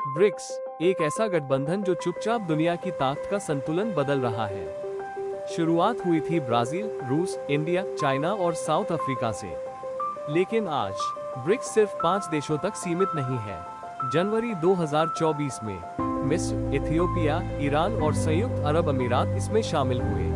BRICS एक ऐसा गठबंधन जो चुपचाप दुनिया की ताकत का संतुलन बदल रहा है। शुरुआत हुई थी ब्राजील, रूस, इंडिया, चाइना और साउथ अफ्रीका से, लेकिन आज ब्रिक्स सिर्फ 5 देशों तक सीमित नहीं है। जनवरी 2024 में मिस्र, इथियोपिया, ईरान और संयुक्त अरब अमीरात इसमें शामिल हुए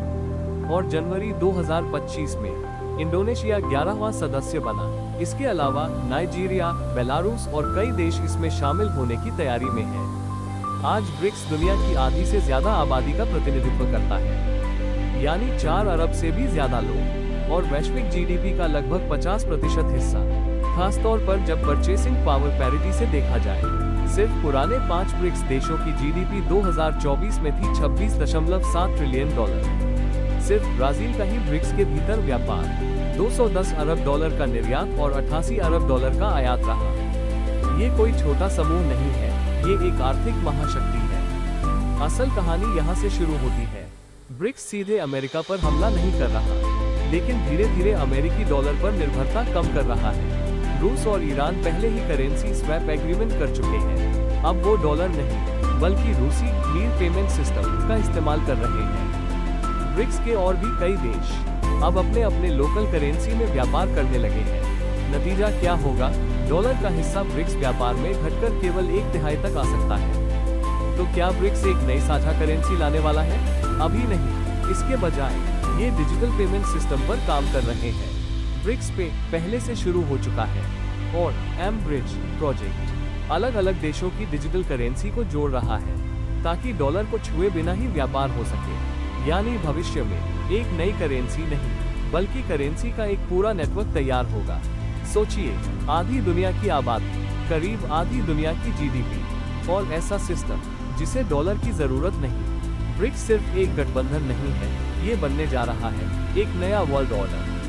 और जनवरी 2025 में इंडोनेशिया 11वां सदस्य बना। इसके अलावा नाइजीरिया, बेलारूस और कई देश इसमें शामिल होने की तैयारी में हैं। आज ब्रिक्स दुनिया की आधी से ज्यादा आबादी का प्रतिनिधित्व करता है, यानी 4 अरब से भी ज्यादा लोग, और वैश्विक जीडीपी का लगभग 50% हिस्सा। खासतौर पर जब परचेसिंग पावर पैरिटी से देखा जाए, सिर्फ पुराने 5 ब्रिक्स देशों की जीडीपी 2024 में थी $26.7 ट्रिलियन। सिर्फ ब्राजील का ही ब्रिक्स के भीतर व्यापार $210 अरब का निर्यात और $88 अरब का आयात रहा। ये कोई छोटा समूह नहीं है, ये एक आर्थिक महाशक्ति है। असल कहानी यहाँ से शुरू होती है। ब्रिक्स सीधे अमेरिका पर हमला नहीं कर रहा, लेकिन धीरे धीरे अमेरिकी डॉलर पर निर्भरता कम कर रहा है। रूस और ईरान पहले ही करेंसी स्वैप एग्रीमेंट कर चुके हैं। अब वो डॉलर नहीं, बल्कि रूसी लीर पेमेंट सिस्टम का इस्तेमाल कर रहे हैं। ब्रिक्स के और भी कई देश अब अपने अपने लोकल करेंसी में व्यापार करने लगे हैं। नतीजा क्या होगा? डॉलर का हिस्सा ब्रिक्स व्यापार में घटकर केवल 1/3 तक आ सकता है। तो क्या ब्रिक्स एक नई साझा करेंसी लाने वाला है? अभी नहीं, इसके बजाय ये डिजिटल पेमेंट सिस्टम पर काम कर रहे हैं। ब्रिक्स पे पहले से शुरू हो चुका है और एम-ब्रिज प्रोजेक्ट अलग अलग देशों की डिजिटल करेंसी को जोड़ रहा है, ताकि डॉलर को छुए बिना ही व्यापार हो सके। यानी भविष्य में एक नई करेंसी नहीं, बल्कि करेंसी का एक पूरा नेटवर्क तैयार होगा। सोचिए, आधी दुनिया की आबादी, करीब आधी दुनिया की जीडीपी, और ऐसा सिस्टम जिसे डॉलर की जरूरत नहीं। ब्रिक्स सिर्फ एक गठबंधन नहीं है, ये बनने जा रहा है एक नया वर्ल्ड ऑर्डर।